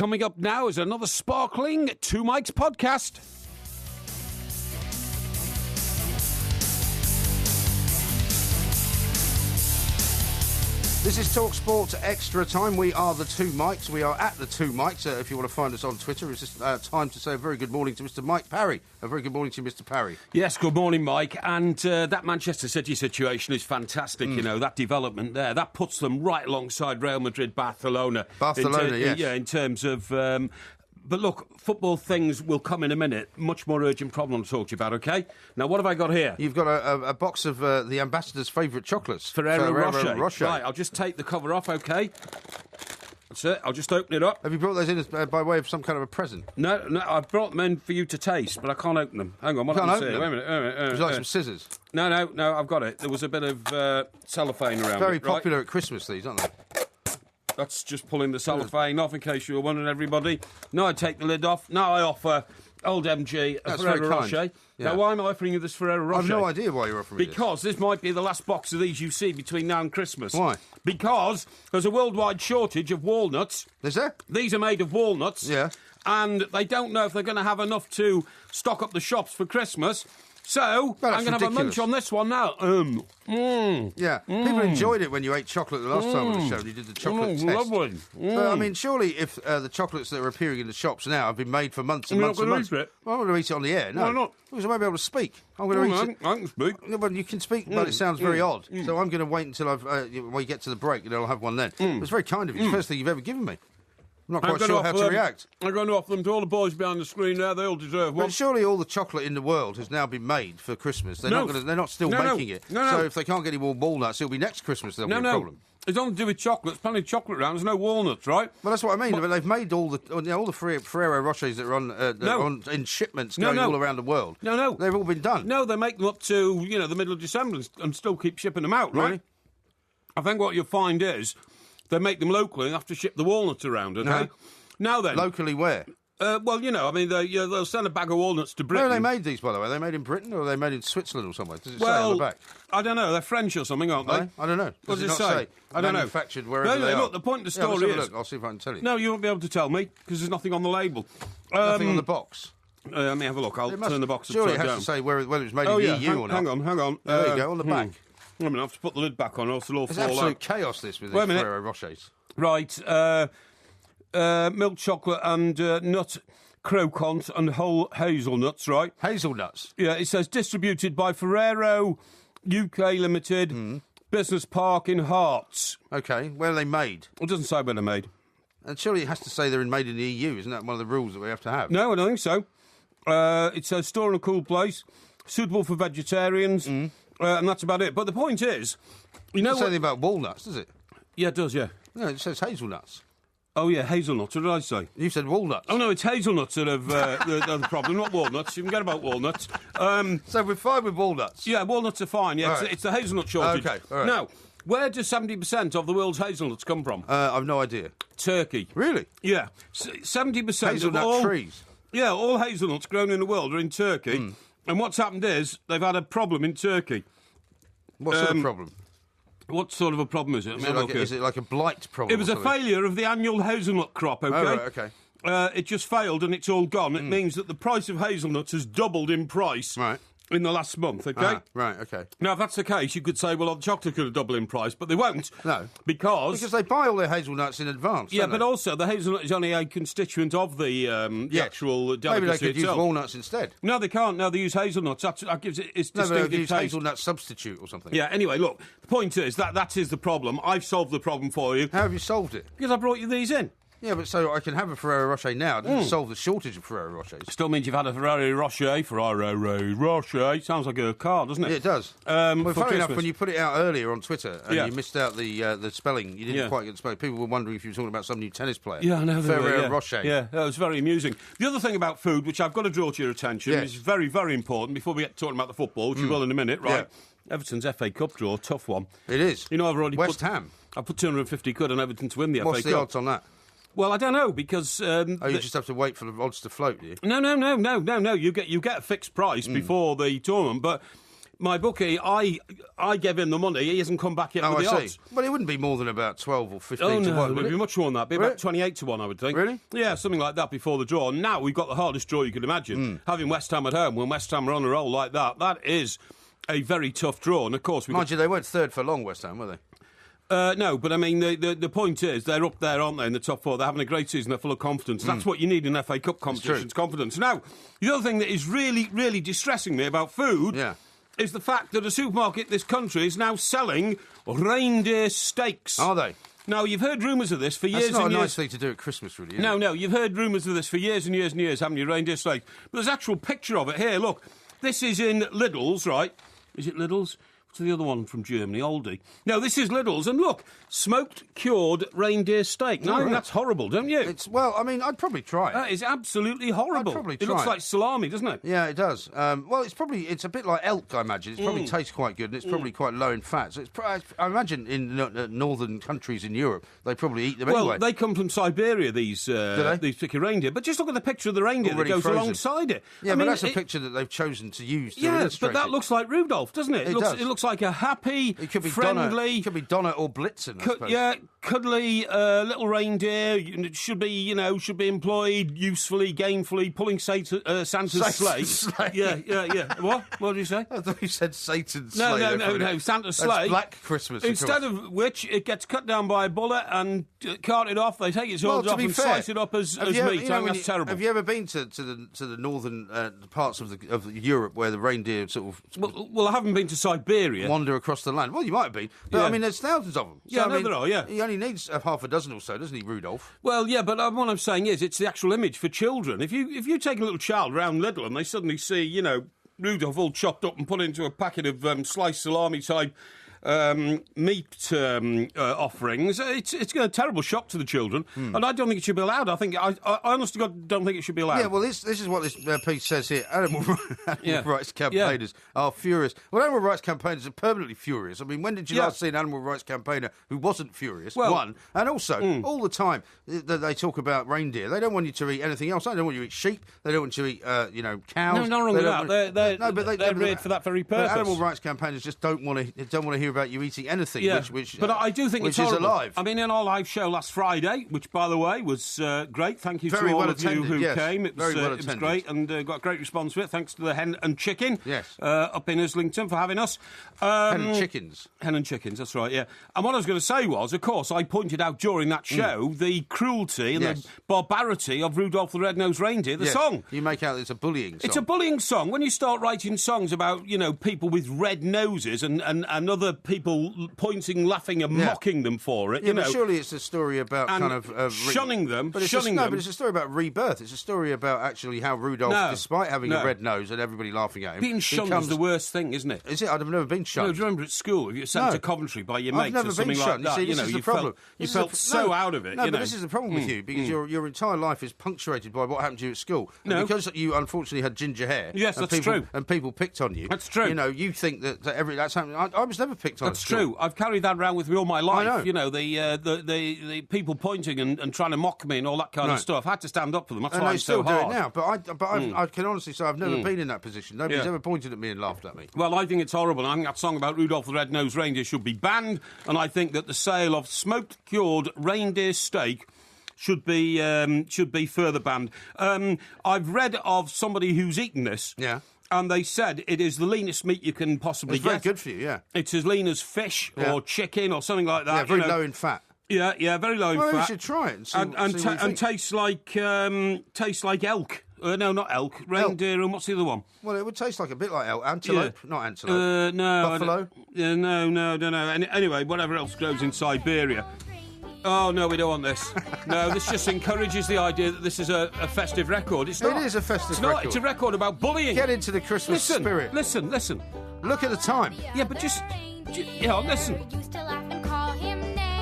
Coming up now is another sparkling Two Mics podcast. This is TalkSport Extra Time. We are the Two Mics. We are at the Two Mics. If you want to find us on Twitter, it's just time to say a very good morning to Mr. Mike Parry. A very good morning to you, Mr. Parry. Yes, good morning, Mike. And that Manchester City situation is fantastic. You know, that development there, that puts them right alongside Real Madrid, Barcelona. Yes. Yeah, in terms of... but look, football things will come in a minute. Much more urgent problem to talk to you about, OK? Now, what have I got here? You've got a box of the ambassador's favourite chocolates. Ferrero Rocher. Right, I'll just take the cover off, OK? That's it. I'll just open it up. Have you brought those in by way of some kind of a present? No, I've brought them in for you to taste, but I can't open them. Hang on, what happens here? Wait a minute. Would you like some scissors? No, I've got it. There was a bit of cellophane around Very it. popular right? at Christmas, these, aren't they? That's just pulling the cellophane off, in case you were wondering, everybody. Now I take the lid off. Now I offer old MG a Ferrero Rocher. Yeah. Now, why am I offering you this Ferrero Rocher? I've no idea why you're offering me Because this might be the last box of these you see between now and Christmas. Why? Because there's a worldwide shortage of walnuts. Is there? These are made of walnuts. Yeah. And they don't know if they're going to have enough to stock up the shops for Christmas. So, I'm going to have a munch on this one now. Yeah, people enjoyed it when you ate chocolate the last time on the show. You did the chocolate test. Lovely. But, I mean, surely if the chocolates that are appearing in the shops now have been made for months and months and months... Eat it? Well, I'm not going to eat it on the air, no. Why not? Because I won't be able to speak. I'm going to eat it... I can speak. Yeah, well, you can speak, but it sounds very odd. So I'm going to wait until we get to the break and I'll have one then. It's very kind of you. It's the first thing you've ever given me. I'm not quite sure how to react. I'm going to offer them to all the boys behind the screen there. They all deserve one. But surely all the chocolate in the world has now been made for Christmas. They're not still making it. So if they can't get any more walnuts, it'll be next Christmas there'll be a problem. It's nothing to do with chocolate. There's plenty of chocolate around. There's no walnuts, right? Well, that's what I mean. But they've made all the Ferrero Rochers that are on in shipments going all around the world. No. They've all been done. No, they make them up to, the middle of December and still keep shipping them out, right? Really? I think what you'll find is they make them locally and have to ship the walnuts around, okay? No. Now then. Locally where? They'll send a bag of walnuts to Britain. Where are they made these, by the way? Are they made in Britain or are they made in Switzerland or somewhere? Does it say on the back? I don't know. They're French or something, aren't they? I don't know. What does it not say? I don't know. Manufactured wherever they are. Look, the point of the story is... Look. I'll see if I can tell you. No, you won't be able to tell me because there's nothing on the label. Nothing on the box? Let me have a look. I'll turn the box surely upside down. Surely it has to say whether it's made in the EU or not. Hang on. There you go, on the back. I mean, I have to put the lid back on or else it'll all fall out. It's absolute chaos, this, with these Ferrero Rochers. Right, milk chocolate and nut croquant and whole hazelnuts, right? Hazelnuts? Yeah, it says distributed by Ferrero UK Limited, Business Park in Hearts. OK, where are they made? It doesn't say where they're made. And surely it has to say they're made in the EU, isn't that one of the rules that we have to have? No, I don't think so. It says store in a cool place, suitable for vegetarians, and that's about it. But the point is, It doesn't say anything about walnuts, does it? Yeah, it does, yeah. No, it says hazelnuts. Oh, yeah, hazelnuts. What did I say? You said walnuts. Oh, no, it's hazelnuts that have the problem, not walnuts. You can get about walnuts. So we're fine with walnuts? Yeah, walnuts are fine. Yeah, right. it's the hazelnut shortage. OK, all right. Now, where do 70% of the world's hazelnuts come from? I've no idea. Turkey. Really? Yeah. 70% Hazelnut of all... trees? Yeah, all hazelnuts grown in the world are in Turkey. And what's happened is they've had a problem in Turkey. What sort of problem? What sort of a problem is it? Is it like a blight problem? It was a failure of the annual hazelnut crop, OK? Oh, right, OK. It just failed and it's all gone. It means that the price of hazelnuts has doubled in price in the last month, OK? Right, OK. Now, if that's the case, you could say, well, the chocolate could have doubled in price, but they won't. No. Because they buy all their hazelnuts in advance, yeah, don't but they? also the hazelnut is only a constituent of the actual delicacy Maybe they could itself. use walnuts instead. No, they can't. No, they use hazelnuts. That gives it its No, distinctive but they use taste. hazelnut substitute or something. Yeah, anyway, look, the point is that is the problem. I've solved the problem for you. How have you solved it? Because I brought you these in. Yeah, but so I can have a Ferrero Rocher now. It doesn't solve the shortage of Ferrero Rochers. Still means you've had a Ferrero Rocher. Sounds like a car, doesn't it? Yeah, it does. Well, funny enough, when you put it out earlier on Twitter and you missed out the spelling, you didn't Yeah. quite get the spelling. People were wondering if you were talking about some new tennis player. Yeah, I know. Ferrero Rocher. Yeah, that was very amusing. The other thing about food, which I've got to draw to your attention, Yes. is very, very important before we get talking about the football, which we will in a minute, right? Yeah. Everton's FA Cup draw, tough one. It is. You know, I've already West Ham. I put 250 quid on Everton to win the What's FA the Cup. odds on that? Well, I don't know, because... You just have to wait for the odds to float, do you? No. You get a fixed price before the tournament, but My bookie, I gave him the money. He hasn't come back yet with the odds. Well, it wouldn't be more than about 12 or 15 Oh, to no, 1, it would would it? be much more than that. It'd be about 28 to 1, I would think. Really? Yeah, something like that before the draw. Now we've got the hardest draw you could imagine. Having West Ham at home, when West Ham are on a roll like that, that is a very tough draw. And, of course... Mind you, they weren't third for long, West Ham, were they? No, but I mean, the point is, they're up there, aren't they, in the top four? They're having a great season, they're full of confidence. That's what you need in FA Cup competitions, confidence. Now, the other thing that is really, really distressing me about food is the fact that a supermarket in this country is now selling reindeer steaks. Are they? Now, you've heard rumours of this for years and years. That's not a nice thing to do at Christmas, really, is it? No, you've heard rumours of this for years and years and years, haven't you, reindeer steak? But there's an actual picture of it here, look. This is in Lidl's, right? Is it Lidl's? What's the other one from Germany? Aldi. No, this is Lidl's, and look, smoked, cured reindeer steak. Now, I think that's horrible, don't you? Well, I mean, I'd probably try it. That is absolutely horrible. I'd probably it try looks it. like salami, doesn't it? Yeah, it does. Well, it's a bit like elk, I imagine. It probably tastes quite good, and it's probably quite low in fat. So I imagine in northern countries in Europe, they probably eat them well, anyway. they come from Siberia, these particular reindeer. But just look at the picture of the reindeer Already that goes frozen. alongside it. Yeah, I but mean, that's a picture that they've chosen to use to Yeah, illustrate but that it. looks like Rudolph, doesn't it? It does. It looks like a happy, It could be friendly... Donna or Blitzen, I suppose. Yeah, cuddly little reindeer. It should be employed usefully, gainfully, pulling Santa's sleigh. sleigh. Yeah. What did you say? I thought you said Satan's sleigh. No. Santa's That's sleigh. Black Christmas. Instead of which, it gets cut down by a bullet and carted off. They take its horns to off be and fair, slice it up as meat. I think that's terrible. Have you ever been to the northern parts of Europe where the reindeer sort of Well, I haven't been to Siberia. wander across the land? Well, you might have been, but Yeah. I mean, there's thousands of them. Yeah, I mean, there are, yeah. He only needs half a dozen or so, doesn't he, Rudolph? Well, yeah, but what I'm saying is, it's the actual image for children. If you take a little child round Lidl and they suddenly see, Rudolph all chopped up and put into a packet of sliced salami type meat offerings, it's going to be a terrible shock to the children, and I don't think it should be allowed. I honestly don't think it should be allowed. Yeah, well, this is what this piece says here. Animal rights campaigners are furious. Well, animal rights campaigners are permanently furious. I mean, when did you last see an animal rights campaigner who wasn't furious? Well, one, and also, all the time they talk about reindeer. They don't want you to eat anything else. They don't want you to eat sheep. They don't want you to eat, cows. No, not wrong with that. They're reared for that very purpose. But animal rights campaigners just don't want to hear about you eating anything, but I do think which it's is horrible. alive. I mean, in our live show last Friday, which, by the way, was great. Thank you to all of you who came. It was great, and got a great response to it. Thanks to the Hen and Chicken up in Islington for having us. Hen and Chickens. Hen and Chickens, that's right, yeah. And what I was going to say was, of course, I pointed out during that show the cruelty and the barbarity of Rudolph the Red-Nosed Reindeer, the song. You make out it's a bullying song. It's a bullying song. When you start writing songs about, people with red noses and other people pointing, laughing and mocking them for it, but surely it's a story about kind of... shunning them, but it's a story about rebirth. It's a story about actually how Rudolph, despite having a red nose and everybody laughing at him... Being shunned is the worst thing, isn't it? Is it? I've never been shunned. No, do you remember at school, if you're sent to Coventry by your mates or something like that, this is the problem. You felt so out of it. No, but this is the problem with you, because your entire life is punctuated by what happened to you at school. And because you unfortunately had ginger hair... Yes, that's true. And people picked on you. That's true. You think that's happening. I was never picked on at school. That's true. I've carried that around with me all my life. I know. The people pointing and trying to mock me and all that kind of stuff. I had to stand up for them. That's why I I'm so still do hard. it now. But I can honestly say I've never been in that position. Nobody's ever pointed at me and laughed at me. Well, I think it's horrible. I think that song about Rudolph the Red-Nosed Reindeer should be banned, and I think that the sale of smoked cured reindeer steak should be further banned. I've read of somebody who's eaten this. Yeah. And they said it is the leanest meat you can possibly get. It's very good for you, yeah. It's as lean as fish or chicken or something like that. Yeah, very low in fat. Yeah, very low in fat. Well, you should try it and see and tastes like elk. No, not elk. Reindeer, and what's the other one? Well, it would taste like a bit like antelope, not antelope. No. Buffalo? No. Anyway, whatever else grows in Siberia. Oh, no, we don't want this. No, this just encourages the idea that this is a festive record. It's not. It is a festive it's record. Not. It's a record about bullying. Get into the Christmas spirit. Listen. Look at the time. Yeah, but listen.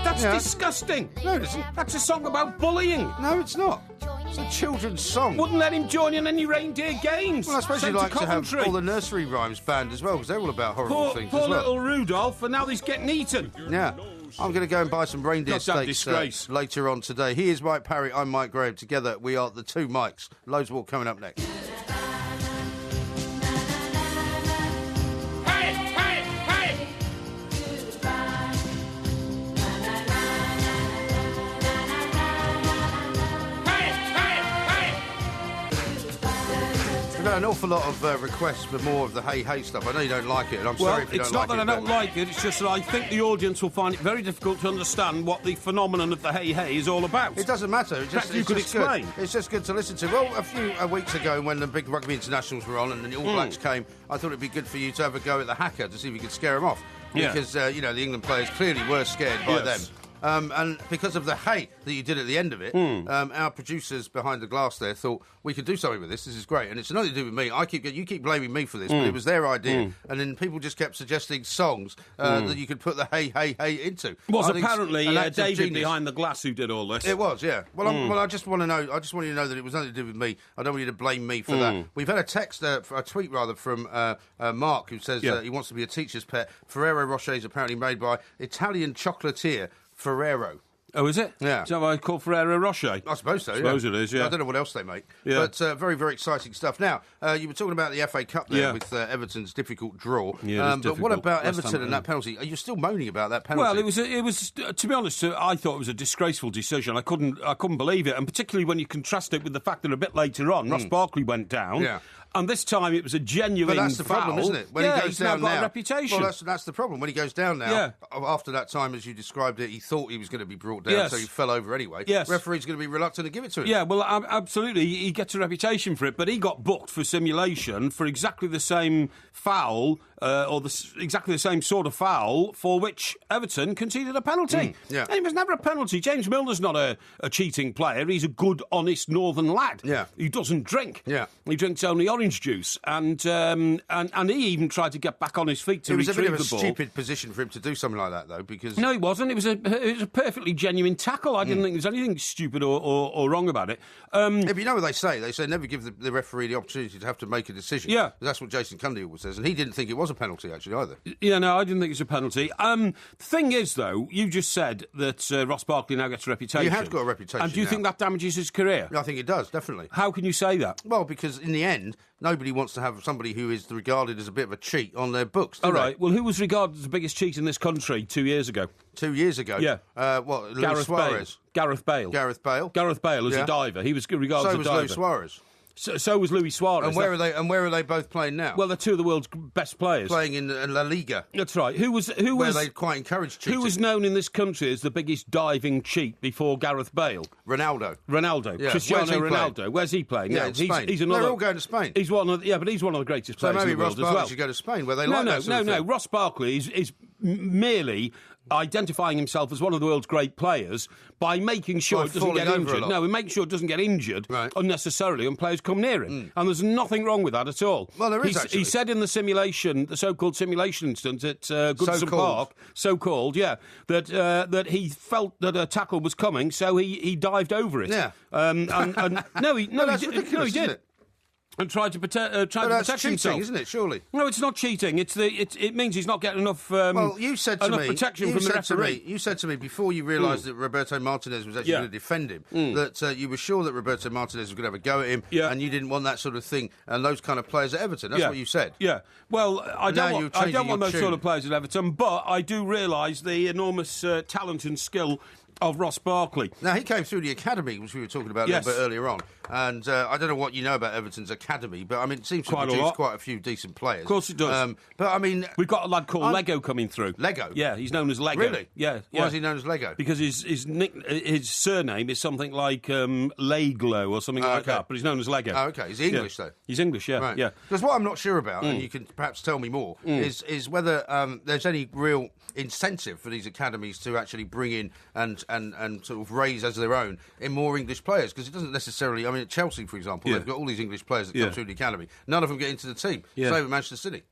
That's disgusting. No, it isn't. That's a song about bullying. No, it's not. It's a children's song. Wouldn't let him join in any reindeer games. Well, I suppose you'd like to have all the nursery rhymes banned as well, because they're all about horrible things as well. Poor little Rudolph, and now he's getting eaten. Yeah. I'm going to go and buy some reindeer steaks later on today. He is Mike Parry, I'm Mike Graham. Together we are the two Mikes. Loads more coming up next. Hey! had an awful lot of requests for more of the hey hey stuff. I know you don't like it, and I'm Well, sorry if you it's don't not like that it. I don't like it, it's just that I think the audience will find it very difficult to understand what the phenomenon of the hey hey is all about. It doesn't matter. Perhaps you could explain. Good. It's just good to listen to. Well, a few weeks ago when the big rugby internationals were on and the All Blacks came, I thought it'd be good for you to have a go at the hacker to see if you could scare them off. Yeah. Because, the England players clearly were scared by them. And because of the hate that you did at the end of it, our producers behind the glass there thought we could do something with this. This is great, and it's nothing to do with me. You keep blaming me for this, but it was their idea, and then people just kept suggesting songs that you could put the hey hey hey into. Was apparently an act of David genius. behind the glass who did all this. It was, yeah. Well, I just want to know. I just want you to know that it was nothing to do with me. I don't want you to blame me for that. We've had a tweet from Mark who says he wants to be a teacher's pet. Ferrero Rocher is apparently made by Italian chocolatier Ferrero. Oh, is it? Yeah. Is that what I call Ferrero Rocher? I suppose so, I suppose it is, yeah. I don't know what else they make. Yeah. But very, very exciting stuff. Now, you were talking about the FA Cup there with Everton's difficult draw. Yeah, but what about West Everton Ham, and that penalty? Are you still moaning about that penalty? Well, it was. To be honest, I thought it was a disgraceful decision. I couldn't believe it, and particularly when you contrast it with the fact that a bit later on, Ross Barkley went down. Yeah. And this time it was a genuine But that's the foul. problem, isn't it? When he goes he's down now got now, a reputation. Well, that's the problem. When he goes down now, after that time, as you described it, he thought he was going to be brought down, so he fell over anyway. Yes. Referee's going to be reluctant to give it to him. Yeah, well, absolutely. He gets a reputation for it, but he got booked for simulation for exactly the same foul, exactly the same sort of foul for which Everton conceded a penalty. Yeah. And it was never a penalty. James Milner's not a cheating player. He's a good, honest northern lad. Yeah. He doesn't drink. Yeah. He drinks only orange juice. And he even tried to get back on his feet to retrieve the ball. It was a bit of a stupid position for him to do something like that, though, because... No, it wasn't. It was a perfectly genuine tackle. I didn't think there was anything stupid or wrong about it. If you know what they say never give the referee the opportunity to have to make a decision. Yeah. That's what Jason Cundy always says, and he didn't think it was a penalty, actually, either. Yeah, no, I didn't think it was a penalty. The thing is, though, you just said that Ross Barkley now gets a reputation. He has got a reputation And do you think that damages his career? I think it does, definitely. How can you say that? Well, because in the end, nobody wants to have somebody who is regarded as a bit of a cheat on their books, do All they? right, well, who was regarded as the biggest cheat in this country 2 years ago? 2 years ago? Yeah. Luis Suarez. Gareth Bale. Gareth Bale? Gareth Bale as a diver. He was regarded as a diver. So was Luis Suarez. So was Luis Suarez. And where are they both playing now? Well, they're two of the world's best players. Playing in La Liga. That's right. Who was where they quite encourage cheating. Who was known in this country as the biggest diving cheat before Gareth Bale? Ronaldo. Yeah. Cristiano Ronaldo. Playing? Where's he playing? Yeah, in Spain. He's another, they're all going to Spain. He's one of but he's one of the greatest players in the world as well. So maybe Ross Barkley should go to Spain, where they like that sort of thing. Ross Barkley is merely identifying himself as one of the world's great players by making sure it doesn't get injured. No, making sure it doesn't get injured unnecessarily when players come near it. And there's nothing wrong with that at all. Well, there is actually. He said in the so-called simulation incident at Goodison Park, that he felt that a tackle was coming, so he dived over it. Yeah. He did. And tried to protect that's cheating, himself, isn't it? Surely. No, it's not cheating. It means he's not getting enough. You said to me, protection from the referee. You said to me before you realised that Roberto Martinez was actually going to defend him, that you were sure that Roberto Martinez was going to have a go at him, and you didn't want that sort of thing and those kind of players at Everton. That's what you said. Yeah. Well, I don't want those sort of players at Everton, but I do realise the enormous talent and skill of Ross Barkley. Now, he came through the academy, which we were talking about a little bit earlier on. And I don't know what you know about Everton's academy, but I mean, it seems to produce quite a few decent players. Of course it does. But I mean... We've got a lad called Lego coming through. Lego? Yeah, he's known as Lego. Really? Yeah. Why is he known as Lego? Because his surname is something like Leglo or something like that, but he's known as Lego. Oh, okay. Is he English, though? He's English, yeah. Right. Yeah. Because what I'm not sure about, and you can perhaps tell me more, is whether there's any real incentive for these academies to actually bring in and sort of raise as their own in more English players, because it doesn't necessarily... I mean, at Chelsea, for example, they've got all these English players that come through the academy. None of them get into the team. Same with Manchester City.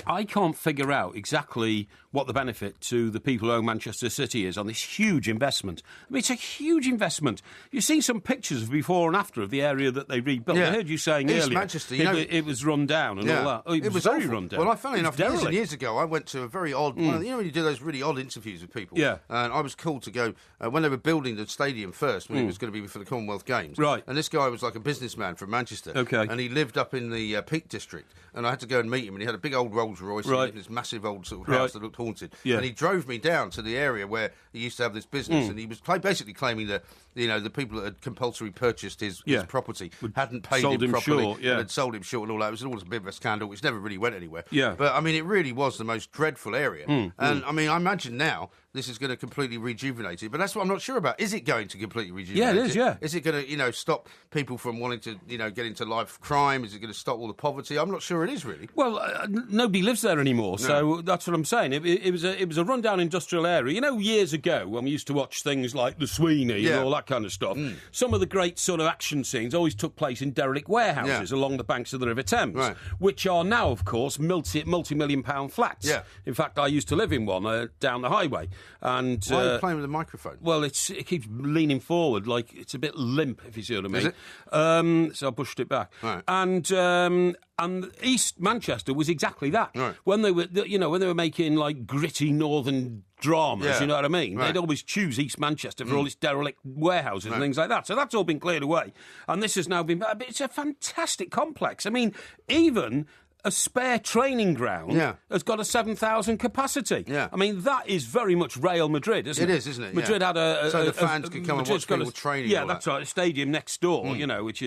I can't figure out exactly what the benefit to the people who own Manchester City is on this huge investment. I mean, it's a huge investment. You've seen some pictures of before and after of the area that they rebuilt. I heard you saying East earlier Manchester, it was run down and all that. Oh, it was very run down. Well, funnily enough, years ago, I went to a very odd... you know when you do those really odd interviews with people? Yeah. And I was called to go... when they were building the stadium first, when it was going to be for the Commonwealth Games. Right. And this guy was like a businessman from Manchester. Okay. And he lived up in the Peak District. And I had to go and meet him, and he had a big old Rolls Royce, Right. in this massive old sort of house Right. that looked haunted. Yeah. And he drove me down to the area where he used to have this business, and he was basically claiming that, you know, the people that had compulsory purchased his property hadn't paid sold him him properly short, yeah. and had sold him short and all that. It was always a bit of a scandal, which never really went anywhere. Yeah. But, I mean, it really was the most dreadful area. And, I mean, I imagine now this is going to completely rejuvenate it, but that's what I'm not sure about. Is it going to completely rejuvenate Yeah, it is, yeah. Is it going to, you know, stop people from wanting to, you know, get into life crime? Is it going to stop all the poverty? I'm not sure it is, really. Well, nobody lives there anymore, so that's what I'm saying. It was a rundown industrial area. You know, years ago when we used to watch things like The Sweeney and all that kind of stuff, some of the great sort of action scenes always took place in derelict warehouses along the banks of the River Thames, which are now, of course, multi-million-pound flats. Yeah. In fact, I used to live in one down the highway. And Why are you playing with the microphone? well, it keeps leaning forward, like it's a bit limp, if you see what I mean. Is it? So I pushed it back. Right. And East Manchester was exactly that. Right. When they were making like gritty northern dramas, you know what I mean? Right. They'd always choose East Manchester for all its derelict warehouses and things like that. So that's all been cleared away, and this has now been. It's a fantastic complex. I mean, even a spare training ground has got a 7,000 capacity. Yeah. I mean, that is very much Real Madrid, isn't it? It is, isn't it? Madrid had so the fans could come and watch people training. Yeah, all that's that. right. A stadium next door, you know, which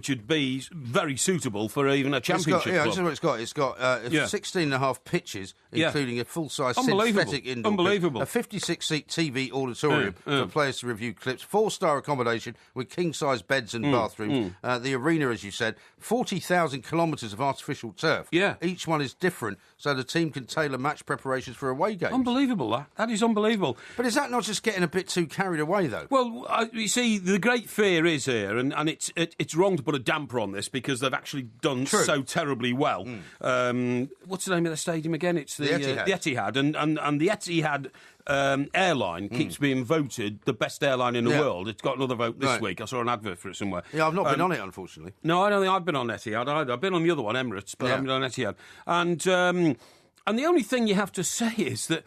would be very suitable for even a championship club. This is what it's got. It's got 16 and a half pitches, including a full-size synthetic indoor pitch, Unbelievable. a 56-seat TV auditorium for players to review clips, 4-star accommodation with king-size beds and bathrooms. The arena, as you said, 40,000 kilometres of artificial turf. Yeah. Each one is different, so the team can tailor match preparations for away games. Unbelievable, that is unbelievable. But is that not just getting a bit too carried away, though? Well, you see, the great fear is here, and it's wrong to put a damper on this because they've actually done so terribly well. What's the name of the stadium again? It's the Etihad, and the Etihad airline keeps being voted the best airline in the world. It's got another vote this week. I saw an advert for it somewhere. Yeah, I've not been on it, unfortunately. No, I don't think I've been on Etihad either. I've been on the other one, Emirates, but I haven't been on Etihad. And the only thing you have to say is that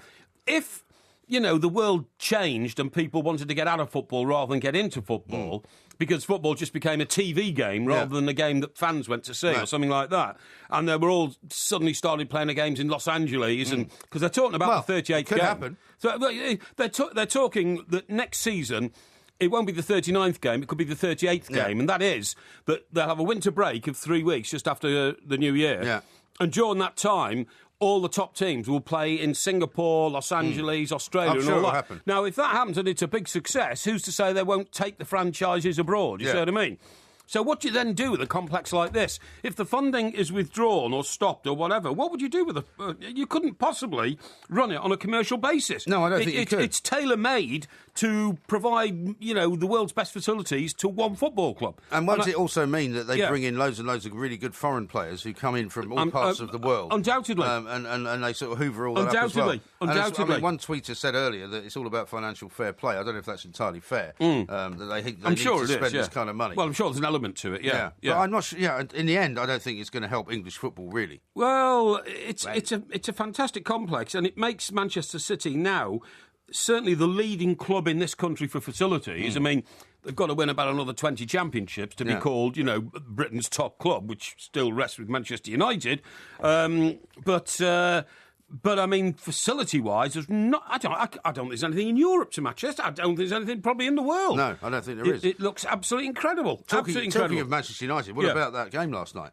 if, you know, the world changed and people wanted to get out of football rather than get into football, because football just became a TV game rather than a game that fans went to see or something like that, and they were all suddenly started playing the games in Los Angeles, and because they're talking about the 38th could game. happen. So they're talking that next season it won't be the 39th game, it could be the 38th game, and that is that they'll have a winter break of 3 weeks just after the New Year. Yeah. And during that time, all the top teams will play in Singapore, Los Angeles, Australia, I'm and sure all it'll that. happen. Now, if that happens and it's a big success, who's to say they won't take the franchises abroad? You see what I mean? So what do you then do with a complex like this? If the funding is withdrawn or stopped or whatever, what would you do with it? You couldn't possibly run it on a commercial basis. No, I don't think you could. It's tailor-made to provide, you know, the world's best facilities to one football club. And won't it also mean that they bring in loads and loads of really good foreign players who come in from all parts of the world? Undoubtedly. And they sort of hoover all that up as well. Undoubtedly. I mean, one tweeter said earlier that it's all about financial fair play. I don't know if that's entirely fair. That they need to spend this kind of money. Well, I'm sure there's an element to it, yeah. But I'm not sure. Yeah, in the end, I don't think it's going to help English football, really. Well, it's a fantastic complex, and it makes Manchester City now certainly the leading club in this country for facilities. I mean, they've got to win about another 20 championships to be called, you know, Britain's top club, which still rests with Manchester United. But I mean, facility-wise, there's not. I don't think there's anything in Europe to Manchester. I don't think there's anything probably in the world. No, I don't think there is. It looks absolutely incredible. Talking of Manchester United, what about that game last night?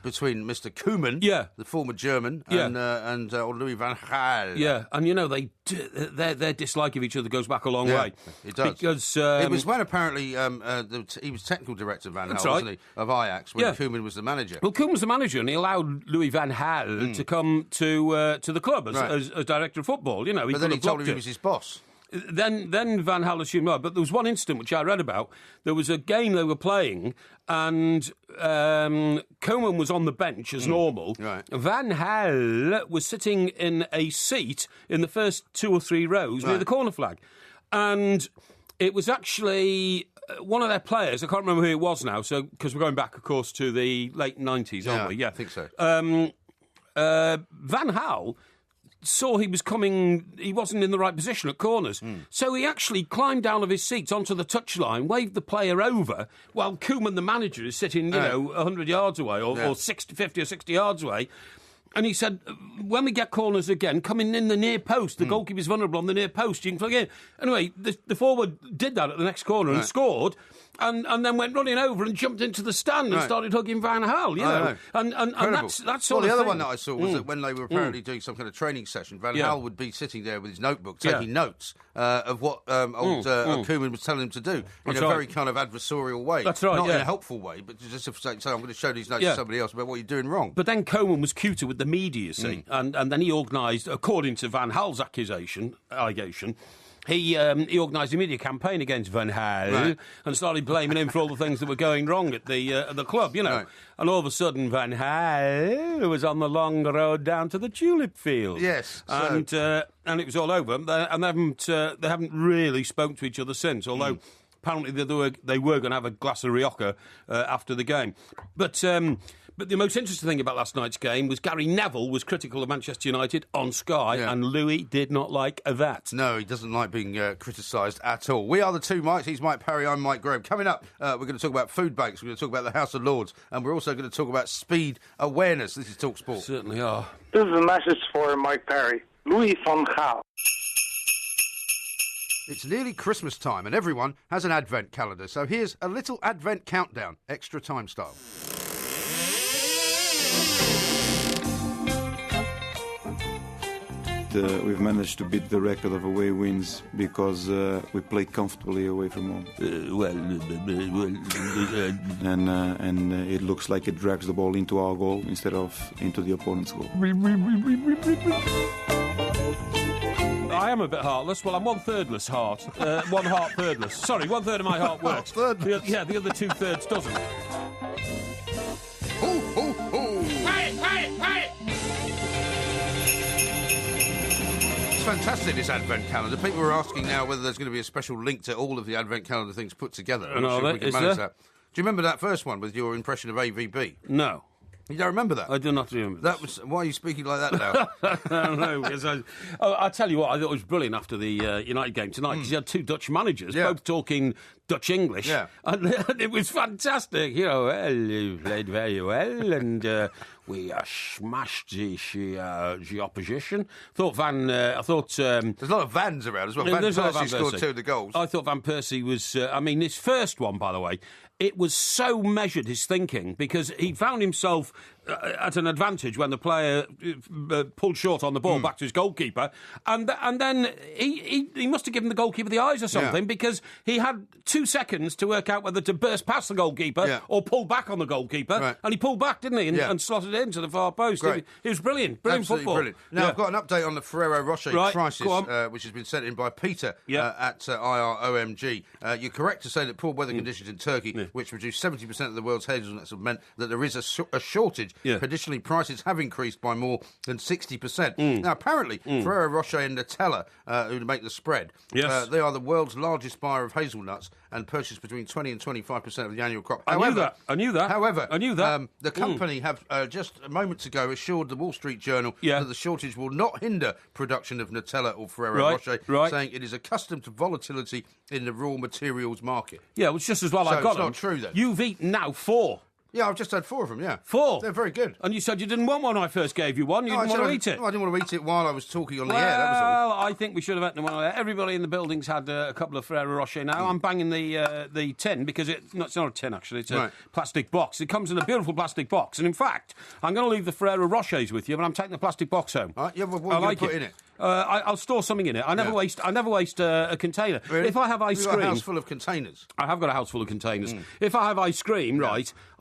Between Mr. Koeman, the former German, and Louis van Gaal. Yeah, and you know their dislike of each other goes back a long way. It does. Because it was when apparently he was technical director Van Gaal, wasn't he, of Ajax, when Koeman was the manager. Well, Koeman was the manager, and he allowed Louis van Gaal to come to the club as director of football. You know, but then he told him he was his boss. Then Van Gaal assumed no, but there was one incident which I read about. There was a game they were playing, and Koeman was on the bench as normal. Right. Van Gaal was sitting in a seat in the first 2 or 3 rows near the corner flag, and it was actually one of their players. I can't remember who it was now, so because we're going back, of course, to the late 90s, aren't we? Yeah, I think so. Van Gaal saw he was coming, he wasn't in the right position at corners. So he actually climbed down of his seat onto the touchline, waved the player over, while Koeman, the manager, is sitting, 100 yards away or 50 or 60 yards away. And he said, when we get corners again, coming in the near post, the goalkeeper's vulnerable on the near post, you can plug in. Anyway, the forward did that at the next corner and scored, and then went running over and jumped into the stand and started hugging Van Gaal, you know. And that's sort of the other thing. one that I saw was that when they were apparently doing some kind of training session, Van Gaal would be sitting there with his notebook taking notes of what old Koeman was telling him to do in a very kind of adversarial way. That's right, Not in a helpful way, but just to say, I'm going to show these notes to somebody else about what you're doing wrong. But then Koeman was cuter with the media, you see, and then he organised, according to Van Gaal's allegation, he organised a media campaign against Van Gaal and started blaming him for all the things that were going wrong at the club, you know. Right. And all of a sudden, Van Gaal was on the long road down to the tulip field. Yes, and it was all over. And they haven't really spoken to each other since, although apparently they were going to have a glass of Rioja after the game. But the most interesting thing about last night's game was Gary Neville was critical of Manchester United on Sky, and Louis did not like that. No, he doesn't like being criticised at all. We are the two Mikes. He's Mike Parry, I'm Mike Graham. Coming up, we're going to talk about food banks, we're going to talk about the House of Lords, and we're also going to talk about speed awareness. This is TalkSport. Certainly are. This is a message for Mike Parry. Louis van Gaal. It's nearly Christmas time, and everyone has an advent calendar. So here's a little advent countdown, extra time style. We've managed to beat the record of away wins because we play comfortably away from home. And it looks like it drags the ball into our goal instead of into the opponent's goal. I am a bit heartless. Well, I'm 1/3less heart. 1 heart thirdless. Sorry, 1/3 of my heart works. The other 2/3 doesn't. It's fantastic, this advent calendar. People are asking now whether there's going to be a special link to all of the advent calendar things put together. I'm not sure if we can manage that. Do you remember that first one with your impression of AVB? No. You don't remember that? I do not remember that. Why are you speaking like that now? I don't know. Because I'll tell you what, I thought it was brilliant after the United game tonight, because you had two Dutch managers, both talking Dutch-English, and it was fantastic. You know, well, you played very well, and we smashed the opposition. I thought there's a lot of Vans around as well. Van Persie scored 2 of the goals. I thought Van Persie was... his first one, by the way, it was so measured, his thinking, because he found himself at an advantage when the player pulled short on the ball back to his goalkeeper, and then he must have given the goalkeeper the eyes or something, because he had 2 seconds to work out whether to burst past the goalkeeper or pull back on the goalkeeper, and he pulled back, didn't he, and slotted it into the far post. It was brilliant. Brilliant football. Brilliant. Now, I've got an update on the Ferrero Rocher crisis, which has been sent in by Peter at IROMG. You're correct to say that poor weather conditions in Turkey, which produce 70% of the world's hazelnuts, have meant that there is a shortage. Additionally, prices have increased by more than 60%. Now, apparently, Ferrero Rocher and Nutella, who make the spread, they are the world's largest buyer of hazelnuts and purchase between 20 and 25% of the annual crop. I knew that. However, I knew that. The company have just moments ago assured the Wall Street Journal that the shortage will not hinder production of Nutella or Ferrero Rocher, saying it is accustomed to volatility in the raw materials market. Yeah, it was just as well I got it's not true then. You've eaten now 4. Yeah, I've just had 4 of them, yeah. 4? They're very good. And you said you didn't want one when I first gave you one. You didn't want to eat it. No, I didn't want to eat it while I was talking on the air, that was all. Well, I think we should have eaten one. Everybody in the building's had a couple of Ferrero Rocher now. I'm banging the tin, because it's not a tin, actually. It's a plastic box. It comes in a beautiful plastic box. And in fact, I'm going to leave the Ferrero Rochers with you, but I'm taking the plastic box home. What are you going to put in it? I'll store something in it. I never waste a container. Really? If I have ice cream... You've got a house full of containers. I have got a house full of containers. If I have ice cream,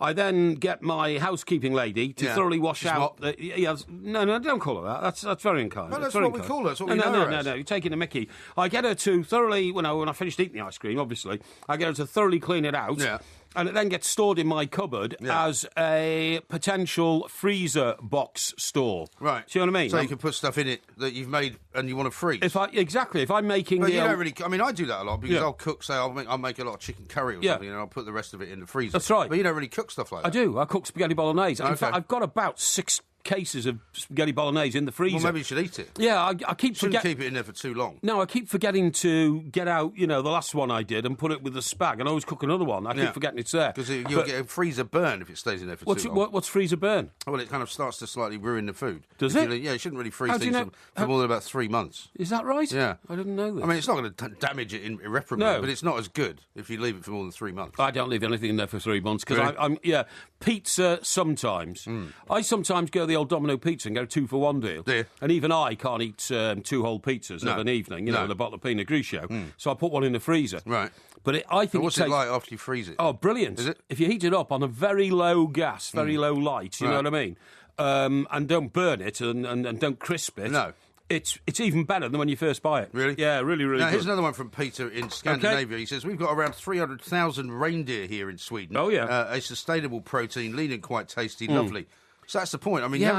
I then get my housekeeping lady to thoroughly wash out... No, don't call her that. That's very unkind. Well, that's what we call her. That's what we know her as. No, you're taking a mickey. I get her to thoroughly... when I finished eating the ice cream, obviously, I get her to thoroughly clean it out. Yeah. And it then gets stored in my cupboard as a potential freezer box store. Right. See what I mean? So you can put stuff in it that you've made and you want to freeze. If I'm making... But you don't really... I mean, I do that a lot, because I'll cook, say, I'll make a lot of chicken curry or something, and I'll put the rest of it in the freezer. That's right. But you don't really cook stuff like that. I do. I cook spaghetti bolognese. In fact, I've got about 6 cases of spaghetti bolognese in the freezer. Well, maybe you should eat it. Yeah, I keep Shouldn't forgetting. keep it in there for too long. No, I keep forgetting to get out, the last one I did and put it with the spag, and I always cook another one. I keep forgetting it's there. Because you'll get a freezer burn if it stays in there for too long. What's freezer burn? Well, it kind of starts to slightly ruin the food. Does If it? you shouldn't really freeze How do you things know- for more than about 3 months. Is that right? Yeah. I didn't know this. I mean, it's not going to damage it irreparably, No. but it's not as good if you leave it for more than 3 months. I don't leave anything in there for 3 months because Really? pizza sometimes. I sometimes go the old Domino pizza and get a 2-for-1 deal. Do you? And even I can't eat 2 whole pizzas No. of an evening, No. with a bottle of Pinot Grigio. So I put one in the freezer. Right. But I think But what's it it tastes... like after you freeze it? Oh, brilliant. Is it? If you heat it up on a very low gas, very low light, you know Right. what I mean? And don't burn it and don't crisp it. No. It's even better than when you first buy it. Really? Yeah, really, really Now, good. here's another one from Peter in Scandinavia. He says, we've got around 300,000 reindeer here in Sweden. Oh, yeah. A sustainable protein, lean and quite tasty, lovely. So that's the point. I mean, Yeah, you I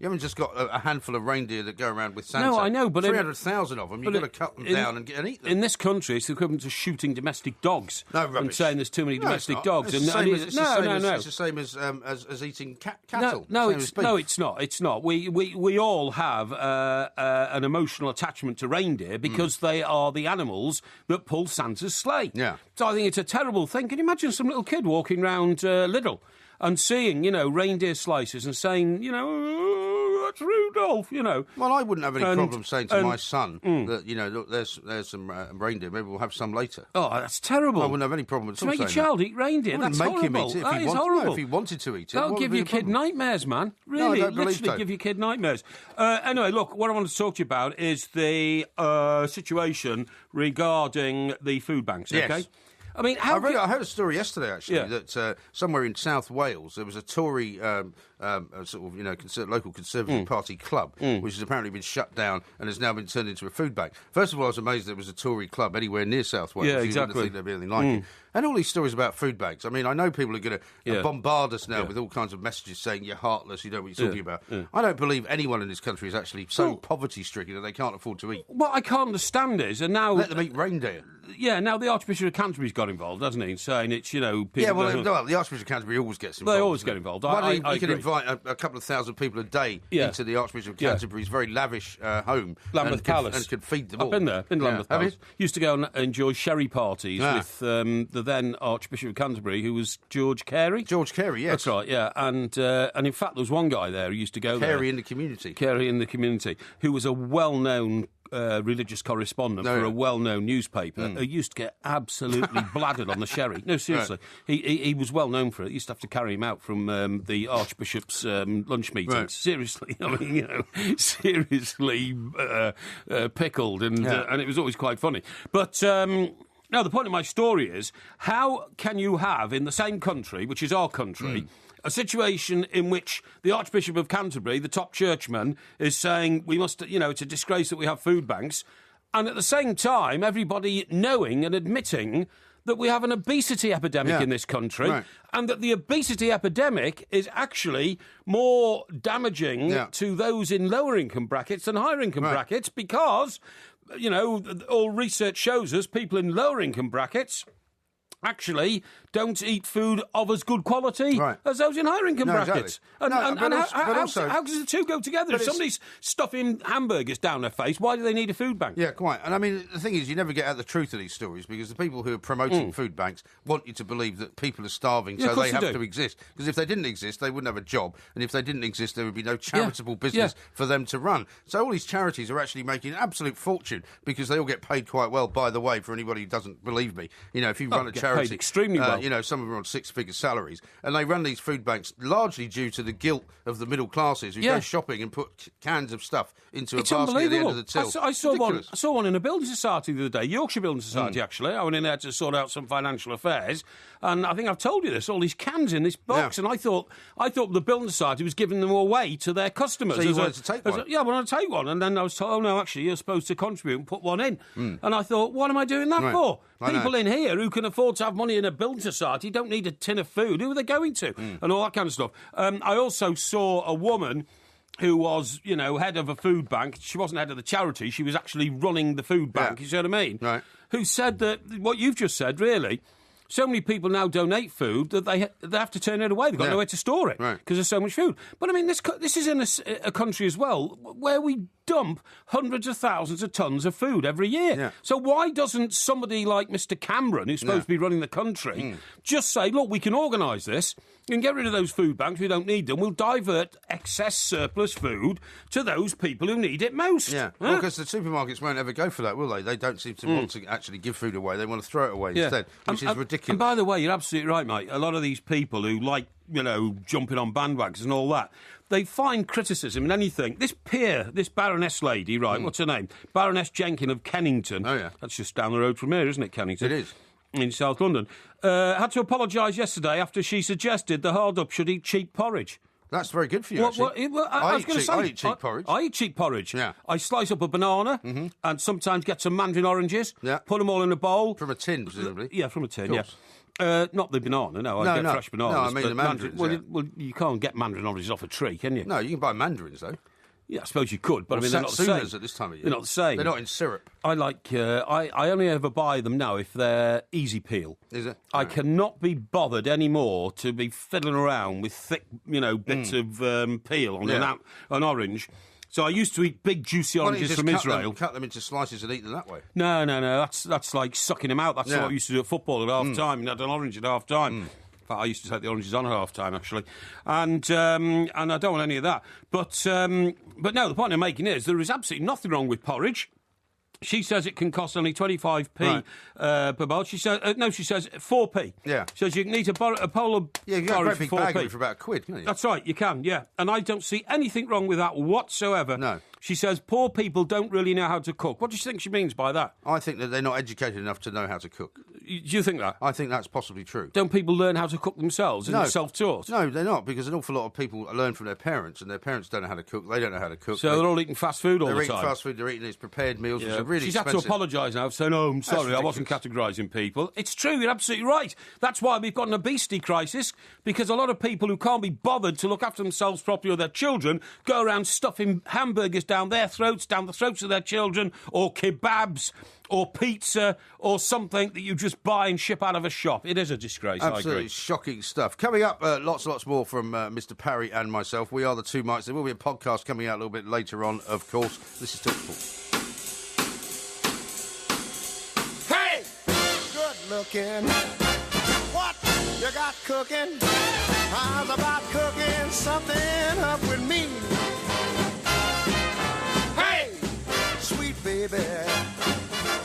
haven't just got a handful of reindeer that go around with Santa. No, I know, but 300,000 of them, you've got to cut them down and eat them. In this country, it's the equivalent to shooting domestic dogs. No, rubbish. And saying there's too many No, it's domestic not. dogs. It's the same as- it's the same as- no. It's the same as eating cattle. No, Same as beef. no, it's not. It's not. We all have an emotional attachment to reindeer because they are the animals that pull Santa's sleigh. Yeah. So I think it's a terrible thing. Can you imagine some little kid walking round Lidl and seeing, reindeer slices and saying, oh, that's Rudolph, Well, I wouldn't have any problem saying to and- my son that, look, there's some reindeer. Maybe we'll have some later. Oh, that's terrible. I wouldn't have any problem at To all make your saying child eat reindeer, that. I that's wouldn't make horrible. him eat it That if is horrible. No, if he wanted to eat it. That'll what give would be your the kid problem? nightmares, man. I Really, don't believe literally so. give your kid nightmares. Anyway, look, what I want to talk to you about is the situation regarding the food banks, Yes. okay? I mean, I heard a story yesterday, actually, Yeah. that somewhere in South Wales there was a Tory local Conservative Party club, which has apparently been shut down and has now been turned into a food bank. First of all, I was amazed there was a Tory club anywhere near South Wales. Yeah, You exactly. wouldn't think there'd be anything like it. And all these stories about food banks. I mean, I know people are going to Yeah. bombard us now Yeah. with all kinds of messages saying you're heartless, you don't know what you're talking Yeah. about. Yeah. I don't believe anyone in this country is actually so Well- poverty-stricken that they can't afford to eat. What I can't understand is, and now... Let them eat reindeer. Yeah, now the Archbishop of Canterbury's got involved, hasn't he? Saying it's, people... Yeah, well, the Archbishop of Canterbury always gets involved. They always doesn't get he? involved. Why don't I you can agree. invite a couple of thousand people a day Yeah. into the Archbishop of Yeah. Canterbury's very lavish home. Lambeth and Palace. And could feed them all. I've been there, been to Lambeth Have Palace. you? Used to go and enjoy sherry parties Ah. with the then Archbishop of Canterbury, who was George Carey. George Carey, yes. That's right, yeah. And in fact, there was one guy there who used to go there. Carey in the community. Carey in the community, who was a well-known religious correspondent No, for yeah. a well-known newspaper, who used to get absolutely bladdered on the sherry. No, seriously. He was well known for it. He used to have to carry him out from the Archbishop's lunch meetings. Right. Seriously. I mean, seriously pickled, and it was always quite funny. But... now, the point of my story is, how can you have, in the same country, which is our country, a situation in which the Archbishop of Canterbury, the top churchman, is saying we must, it's a disgrace that we have food banks, and at the same time, everybody knowing and admitting that we have an obesity epidemic Yeah. in this country, Right. and that the obesity epidemic is actually more damaging Yeah. to those in lower income brackets than higher income Right. brackets because, all research shows us people in lower income brackets actually don't eat food of as good quality Right. as those in higher income No, brackets. exactly. No, but how also- how does the two go together? If it's- somebody's stuffing hamburgers down their face, why do they need a food bank? Yeah, quite. And I mean, the thing is, you never get at the truth of these stories because the people who are promoting food banks want you to believe that people are starving, Yeah, of so course they they have do. to exist. Because if they didn't exist, they wouldn't have a job. And if they didn't exist, there would be no charitable business Yeah. for them to run. So all these charities are actually making an absolute fortune because they all get paid quite well, by the way, for anybody who doesn't believe me. If you run a get charity... paid extremely well. Some of them are on six-figure salaries. And they run these food banks largely due to the guilt of the middle classes who Yeah. go shopping and put cans of stuff into It's a basket at the end unbelievable. of the till. I saw one. Ridiculous. I saw one in a building society the other day, Yorkshire Building Society. Actually, I went in there to sort out some financial affairs, and I think I've told you this. All these cans in this box, Yeah. and I thought the building society was giving them away to their customers. So you as wanted to take one? Yeah, I wanted to take one, and then I was told, oh no, actually, you're supposed to contribute and put one in. And I thought, what am I doing that Right. for? I know. People in here who can afford to have money in a building society don't need a tin of food. Who are they going to? And all that kind of stuff. I also saw a woman who was, head of a food bank. She wasn't head of the charity. She was actually running the food bank. Yeah. You see what I mean? Right. Who said that what you've just said, really, so many people now donate food that they have to turn it away. They've got nowhere to store it because there's so much food. But I mean, this is in a country as well where we dump hundreds of thousands of tons of food every year. Yeah. So why doesn't somebody like Mr. Cameron, who's supposed to be running the country, just say, look, we can organise this and get rid of those food banks. We don't need them. We'll divert excess surplus food to those people who need it most. Yeah, well, because the supermarkets won't ever go for that, will they? They don't seem to want to actually give food away. They want to throw it away instead, which is ridiculous. And by the way, you're absolutely right, mate. A lot of these people who like, jumping on bandwagons and all that, they find criticism in anything. This Baroness lady, right, what's her name? Baroness Jenkin of Kennington. Oh, yeah. That's just down the road from here, isn't it, Kennington? It is. In South London. Had to apologise yesterday after she suggested the hard-up should eat cheap porridge. That's very good for you, actually. I was going to say... I eat cheap porridge. I eat cheap porridge. Yeah. I slice up a banana and sometimes get some mandarin oranges, put them all in a bowl. From a tin, presumably. Yeah, from a tin, yeah. Not the banana, no. I get fresh bananas. No, I mean the mandarins. Well, you can't get mandarin oranges off a tree, can you? No, you can buy mandarins, though. Yeah, I suppose you could, but I mean, they're not the same. Satsumas at this time of year. They're not the same. They're not in syrup. I like. I only ever buy them now if they're easy peel. Is it? I cannot be bothered anymore to be fiddling around with thick, bits of peel on an orange. So I used to eat big juicy oranges from Israel. Cut them into slices and eat them that way. No. That's like sucking them out. That's what I used to do at football at half time. And had an orange at half time. In fact, I used to take the oranges on at half time, actually. And I don't want any of that. But no, the point I'm making is there is absolutely nothing wrong with porridge. She says it can cost only 25p per bowl. She says she says 4p. Yeah. She says you can eat a bowl of porridge you get a great big for 4p. bag of it for about £1, can't you? That's right, you can, yeah. And I don't see anything wrong with that whatsoever. No. She says poor people don't really know how to cook. What do you think she means by that? I think that they're not educated enough to know how to cook. Do you think that? I think that's possibly true. Don't people learn how to cook themselves? Isn't it self-taught? No, they're not, because an awful lot of people learn from their parents, and their parents don't know how to cook. They don't know how to cook. So they're all eating fast food all the time? They're eating fast food, they're eating these prepared meals, which are really She's expensive. had to apologise now for saying, I'm sorry, I wasn't categorising people. It's true, you're absolutely right. That's why we've got an obesity crisis, because a lot of people who can't be bothered to look after themselves properly or their children go around stuffing hamburgers down their throats, down the throats of their children, or kebabs, or pizza, or something that you just buy and ship out of a shop. It is a disgrace, Absolutely I agree. shocking stuff. Coming up, lots more from Mr. Parry and myself. We are the Two Mics. There will be a podcast coming out a little bit later on, of course. This is TalkSport. Hey! Good looking. What you got cooking? How's about cooking something up with me? Hey! Sweet baby.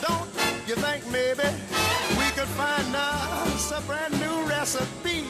Don't you think maybe we could find us a brand new recipe?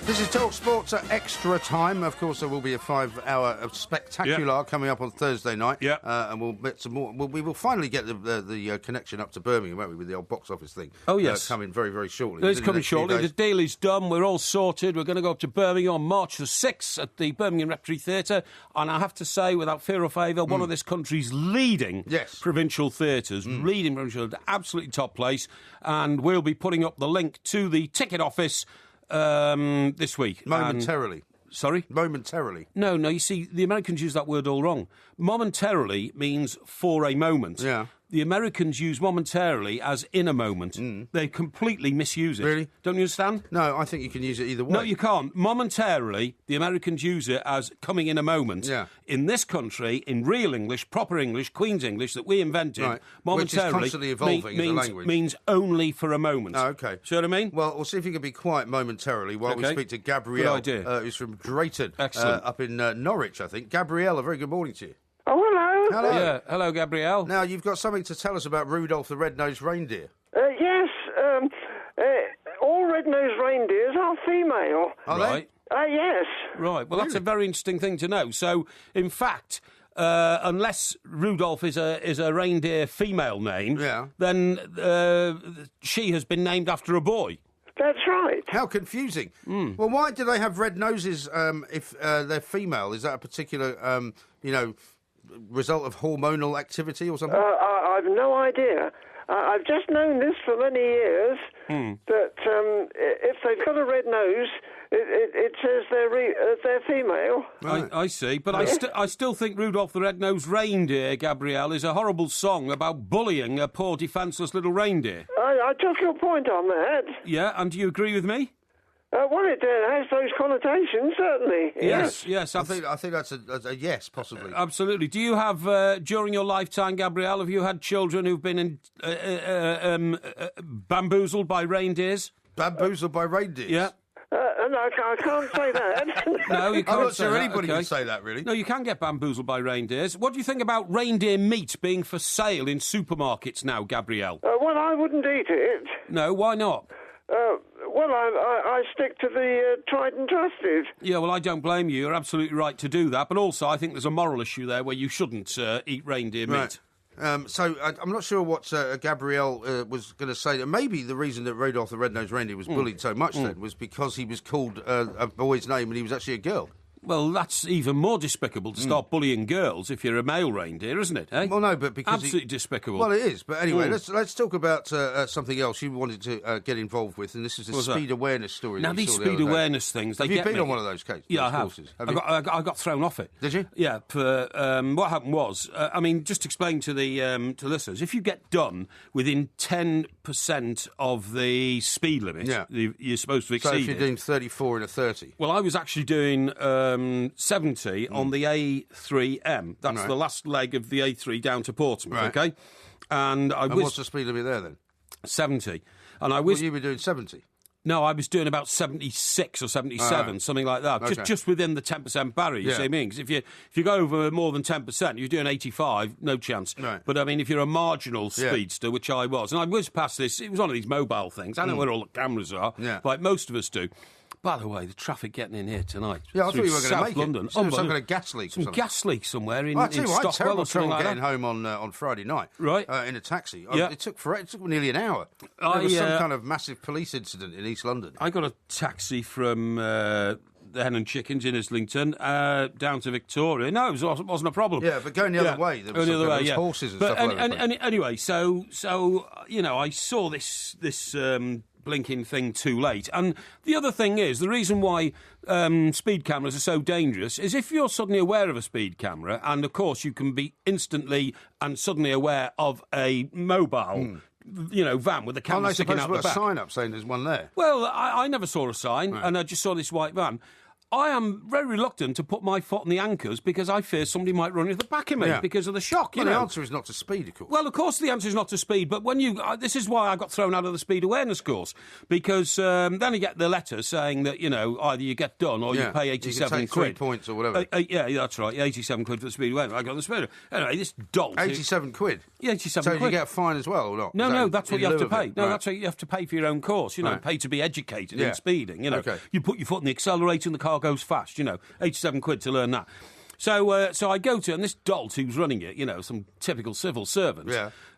This is TalkSport Extra Time. Of course, there will be a 5-hour spectacular coming up on Thursday night. Yeah. And we'll get some more. We will finally get the connection up to Birmingham, won't we, with the old box office thing? Oh, yes. Coming very, very shortly. It's coming shortly. The deal is done. We're all sorted. We're going to go up to Birmingham on March the 6th at the Birmingham Repertory Theatre. And I have to say, without fear or favour, one of this country's leading provincial theatres, leading provincial, absolutely top place. And we'll be putting up the link to the ticket office this week. Momentarily. Sorry? Momentarily. No, you see, the Americans use that word all wrong. Momentarily means for a moment. Yeah. The Americans use momentarily as in a moment. They completely misuse it. Really? Don't you understand? No, I think you can use it either way. No, you can't. Momentarily, the Americans use it as coming in a moment. Yeah. In this country, in real English, proper English, Queen's English that we invented, momentarily which is constantly evolving as a language. means only for a moment. Oh, okay. See what I mean? Well, we'll see if you can be quiet momentarily while we speak to Gabrielle, who's from Drayton, up in Norwich, I think. Gabrielle, a very good morning to you. Oh, hello. Hello. Yeah. Hello, Gabrielle. Now, you've got something to tell us about Rudolph the Red-Nosed Reindeer. Yes, all red-nosed reindeers are female. Are Right. Yes. Right. Well, that's a very interesting thing to know. So, in fact, unless Rudolph is a reindeer female name, then she has been named after a boy. That's right. How confusing. Well, why do they have red noses if they're female? Is that a particular, result of hormonal activity or something? I've no idea. I've just known this for many years, that if they've got a red nose, it says they're female. Right. I see, but I still think Rudolph the Red-Nosed Reindeer, Gabrielle, is a horrible song about bullying a poor defenceless little reindeer. I took your point on that. Yeah, and do you agree with me? Well, it has those connotations, certainly. Yes. I think that's a yes, possibly. Absolutely. Do you have, during your lifetime, Gabrielle, have you had children who've been bamboozled by reindeers? Bamboozled by reindeers? Yeah. No, I can't say that. No, you can't I'm not say sure that, anybody okay. can say that, really. No, you can get bamboozled by reindeers. What do you think about reindeer meat being for sale in supermarkets now, Gabrielle? Well, I wouldn't eat it. No, why not? Well, I stick to the tried and trusted. Yeah, well, I don't blame you. You're absolutely right to do that. But also, I think there's a moral issue there where you shouldn't eat reindeer meat. Right. So I'm not sure what Gabrielle was going to say. Maybe the reason that Rudolph the Red-Nosed Reindeer was bullied so much then was because he was called a boy's name and he was actually a girl. Well, that's even more despicable to start bullying girls if you're a male reindeer, isn't it? Eh? Well, no, but because absolutely despicable. Well, it is. But anyway, let's talk about something else you wanted to get involved with, and this is the speed awareness story. Now, that you these saw the speed other day. awareness things, they Have you get been me. on one of those cases? Yeah, I have. Courses? I got thrown off it. Did you? Yeah. What happened was, I mean, just explain to the to listeners, if you get done within 10% of the speed limit, you're supposed to exceed So if you're it. doing 34 and a 30. Well, I was actually doing 70 on the A3M. That's Right. the last leg of the A3 down to Portsmouth, Right. okay? And I And was what's the speed limit there then? 70. And I Well, was you were doing 70. No, I was doing about 76 or 77, Right. something like that. Okay. Just within the 10% barrier, you see what I mean? 'Cause if you go over more than 10%, you're doing 85, no chance. Right. But, I mean, if you're a marginal speedster, which I was, and I whizzed past this, it was one of these mobile things. I know where all the cameras are, like most of us do. By the way, the traffic getting in here tonight. Yeah, I thought you were going to South make London. it. Some kind of gas leak or Some something. gas leak somewhere in, Well, I tell in you what, I had Stockwell terrible or something trouble like getting that. home on Friday night. Right. In a taxi. Yeah. It took nearly an hour. There was some kind of massive police incident in East London. I got a taxi from the Hen and Chickens in Islington down to Victoria. No, it wasn't a problem. Yeah, but going the other way, there was, Going the other way, there was yeah. horses and But stuff like that. Anyway, so you know, I saw this blinking thing too late. And the other thing is, the reason why speed cameras are so dangerous is if you're suddenly aware of a speed camera, and of course you can be instantly and suddenly aware of a mobile van with a camera sticking out the Put a back. sign up saying there's one there. Well, I never saw a sign, and I just saw this white van. I am very reluctant to put my foot on the anchors because I fear somebody might run into the back of me because of the shock. Well, you know? the answer is not to speed, of course. Well, of course, the answer is not to speed, but when you... this is why I got thrown out of the speed awareness course, because then you get the letter saying that, you know, either you get done or you pay 87 you can take quid. 3 points or whatever. Yeah, that's right, 87 quid for the speed awareness. I got the speed. Anyway, this dolt... 87 quid? Yeah, 87 so quid. So you get a fine as well, or not? No, that's what you have to pay. No, Right. that's what you have to pay for your own course, you know, pay to be educated in speeding, you know. Okay. You put your foot on the accelerator and the car goes fast, you know, 87 quid to learn that. So I go to, and this dolt who's running it, you know, some typical civil servant,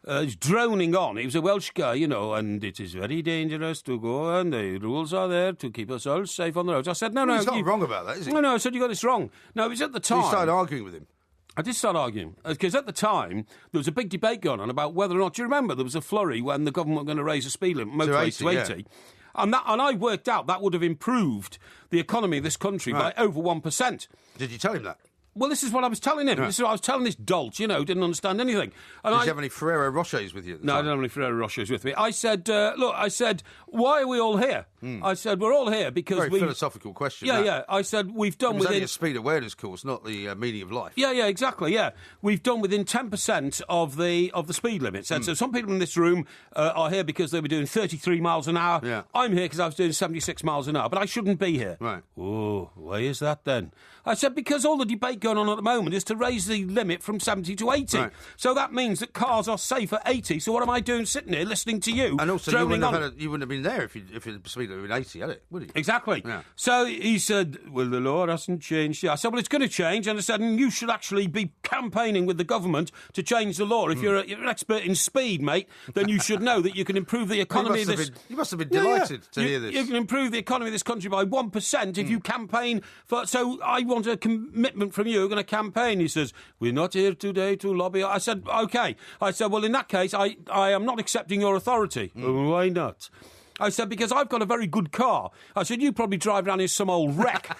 is droning on. He was a Welsh guy, you know, and it is very dangerous to go, and the rules are there to keep us all safe on the roads. I said, no. He's not wrong about that, is he? No, I said, you got this wrong. No, it was at the time. So you started arguing with him? I did start arguing, because at the time, there was a big debate going on about whether or not, do you remember, there was a flurry when the government were going to raise the speed limit motorway to 80. And I worked out that would have improved the economy of this country by over 1%. Did you tell him that? Well, this is what I was telling him. Right. This is what I was telling this dolt, you know, didn't understand anything. And Did you have any Ferrero Rochers with you at the No, I time? don't have any Ferrero Rochers with me. I said, look, why are we all here? I said, we're all here because Very philosophical question. Yeah, that. yeah. I said, we've done It was only within... a speed awareness course, not the meaning of life. Yeah, exactly, yeah. We've done within 10% of the speed limit. So some people in this room are here because they were doing 33 miles an hour. Yeah. I'm here because I was doing 76 miles an hour, but I shouldn't be here. Right. Oh, why is that then? I said, because all the debate going on at the moment is to raise the limit from 70 to 80. Right. So that means that cars are safe at 80. So what am I doing sitting here listening to you? And also, you droning wouldn't on? have been been there if the speed had been 80, had it? Would he? Exactly. Yeah. So he said, well, the law hasn't changed. I said, well, it's going to change. And I said, and you should actually be campaigning with the government to change the law. If you're an expert in speed, mate, then you should know that you can improve the economy of this... You must have been delighted to hear this. You can improve the economy of this country by 1% if you campaign for... So I want a commitment from you. You're going to campaign. He says, we're not here today to lobby. I said, OK. I said, well, in that case, I am not accepting your authority. Why not? I said, because I've got a very good car. I said, you probably drive around in some old wreck.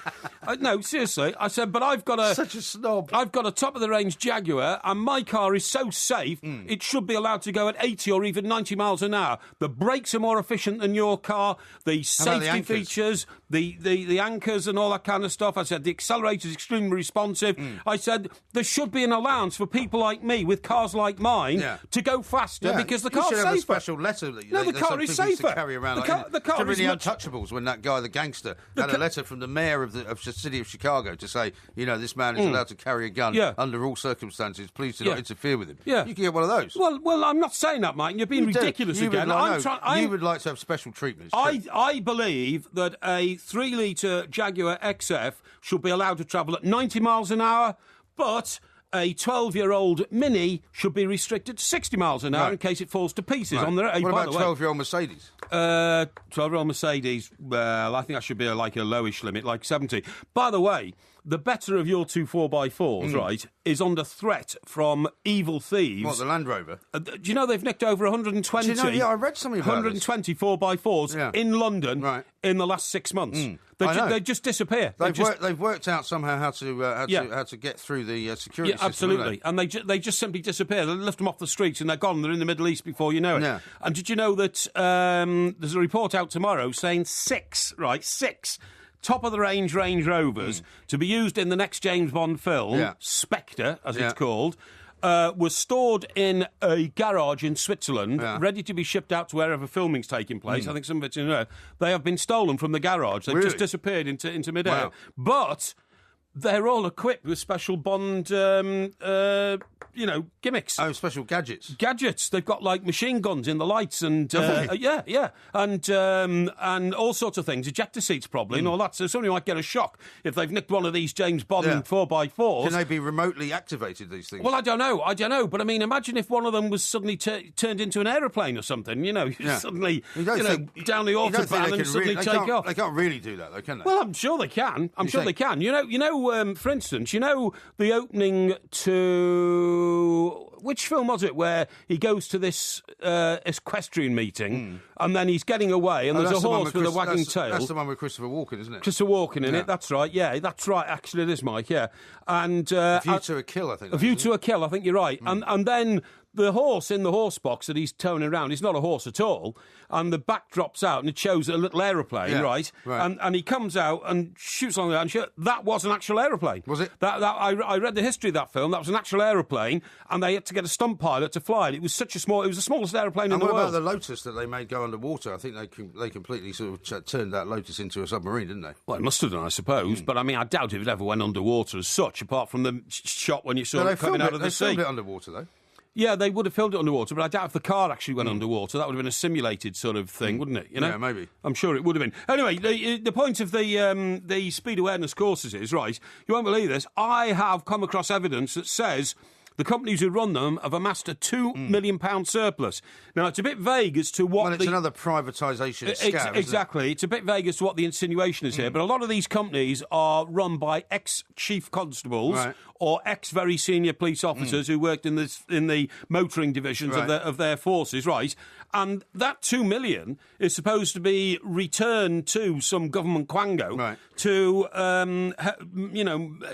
No, seriously. I said, but I've got a... Such a snob. I've got a top-of-the-range Jaguar, and my car is so safe, it should be allowed to go at 80 or even 90 miles an hour. The brakes are more efficient than your car. The safety features, the anchors and all that kind of stuff. I said, the accelerator's extremely responsive. I said, there should be an allowance for people like me with cars like mine to go faster because the car's safer. You should have a special letter that the car is safer. To carry around. The car really is much... Untouchables when that guy, the gangster, had a letter from the mayor of the city of Chicago to say, you know, this man is allowed to carry a gun under all circumstances. Please do not interfere with him. Yeah. You can get one of those. Well, I'm not saying that, Mike. You're being ridiculous again. You would like to have special treatment. I believe that a 3-litre Jaguar XF should be allowed to travel at 90 miles an hour, but... a 12-year-old Mini should be restricted to 60 miles an hour in case it falls to pieces on the road. What about 12-year-old Mercedes? 12-year-old Mercedes, well, I think that should be like a lowish limit, like 70. By the way, the better of your two 4x4s, right, is under threat from evil thieves. What, the Land Rover? Do you know they've nicked over 120? Do you know, yeah, I read something about 120 4x4s in London in the last 6 months. They just disappear. They've worked out somehow how to get through the security system. Absolutely. And they just simply disappear. They lift them off the streets and they're gone. They're in the Middle East before you know it. Yeah. And did you know that there's a report out tomorrow saying six top-of-the-range Range Rovers to be used in the next James Bond film, Spectre, as it's called, was stored in a garage in Switzerland, ready to be shipped out to wherever filming's taking place. I think some of it's in there. They have been stolen from the garage. They've just disappeared into midair. Wow. But they're all equipped with special Bond, gimmicks. Oh, special gadgets. Gadgets. They've got like machine guns in the lights and and all sorts of things. Ejector seats probably and all that. So somebody might get a shock if they've nicked one of these James Bond 4x4s. Can they be remotely activated? These things? Well, I don't know. But I mean, imagine if one of them was suddenly turned into an aeroplane or something. You know, suddenly down the autobahn and suddenly take off. They can't really do that, though, can they? Well, I'm sure they can. They can. You know. For instance, you know the opening to which film was it where he goes to this equestrian meeting and then he's getting away and there's a horse with a wagging tail. That's the one with Christopher Walken, isn't it? Christopher Walken in it. That's right. Yeah, that's right. Actually, it is, Mike. Yeah, and A View to a Kill, I think. A View to a Kill. I think you're right. And then the horse in the horse box that he's towing around is not a horse at all, and the back drops out and it shows a little aeroplane, right? And he comes out and shoots on the and that was an actual aeroplane. Was it? I read the history of that film. That was an actual aeroplane, and they had to get a stunt pilot to fly it. It was the smallest aeroplane in the world. And what about the Lotus that they made go underwater? I think they completely sort of turned that Lotus into a submarine, didn't they? Well, it must have done, I suppose. But I mean, I doubt if it ever went underwater as such, apart from the shot when you saw it coming out of the sea. They filmed it underwater, though. Yeah, they would have filmed it underwater, but I doubt if the car actually went underwater. That would have been a simulated sort of thing, wouldn't it? You know? Yeah, maybe. I'm sure it would have been. Anyway, the point of the speed awareness courses is, right, you won't believe this, I have come across evidence that says the companies who run them have amassed a £2 million surplus. Now, it's a bit vague as to what... Well, it's another privatisation scam, exactly. It's a bit vague as to what the insinuation is here, but a lot of these companies are run by ex-chief constables or ex-very senior police officers who worked in the motoring divisions of their forces, right? And that £2 million is supposed to be returned to some government quango to,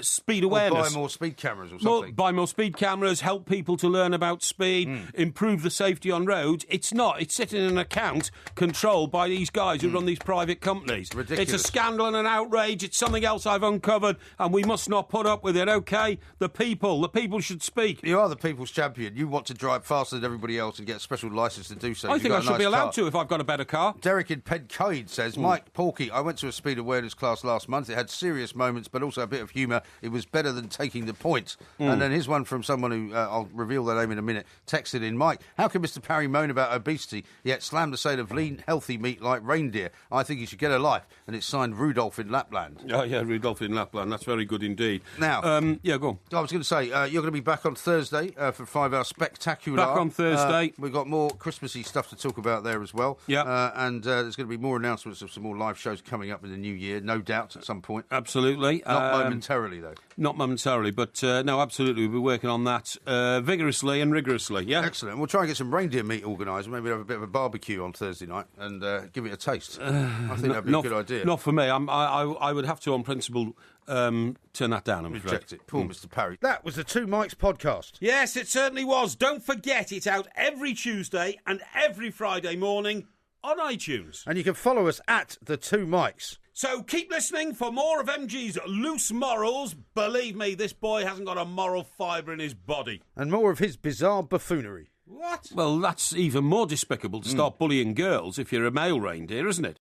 speed awareness. Or buy more speed cameras or something. Buy more speed cameras, help people to learn about speed, improve the safety on roads. It's not. It's sitting in an account controlled by these guys who run these private companies. Ridiculous. It's a scandal and an outrage. It's something else I've uncovered, and we must not put up with it, OK? The people should speak. You are the people's champion. You want to drive faster than everybody else and get a special licence to do so. says. I You've think got I a should nice be allowed car. to if I've got a better car. Derek in Pedcoid says, Mike Porky, I went to a speed awareness class last month. It had serious moments, but also a bit of humour. It was better than taking the points. And then here's one from someone who, I'll reveal their name in a minute, texted in, Mike, how can Mr. Parry moan about obesity, yet slam the sale of lean, healthy meat like reindeer? I think he should get a life. And it's signed Rudolph in Lapland. Oh, yeah, Rudolph in Lapland. That's very good indeed. Now, yeah, go on. I was going to say, you're going to be back on Thursday for 5 Hour Spectacular. Back on Thursday. We've got more Christmassy stuff to talk about there as well. Yeah. And there's going to be more announcements of some more live shows coming up in the new year, no doubt, at some point. Absolutely. Not momentarily, though. Not momentarily, but no, absolutely. We'll be working on that vigorously and rigorously, yeah? Excellent. We'll try and get some reindeer meat organised. Maybe have a bit of a barbecue on Thursday night and give it a taste. I think that'd be a good idea. Not for me. I would have to, on principle, turn that down, I'm afraid. Reject it. Poor Mr. Parry. That was the Two Mikes podcast. Yes, it certainly was. Don't forget, it's out every Tuesday and every Friday morning on iTunes. And you can follow us at the Two Mikes. So keep listening for more of MG's loose morals. Believe me, this boy hasn't got a moral fibre in his body. And more of his bizarre buffoonery. What? Well, that's even more despicable to start bullying girls if you're a male reindeer, isn't it?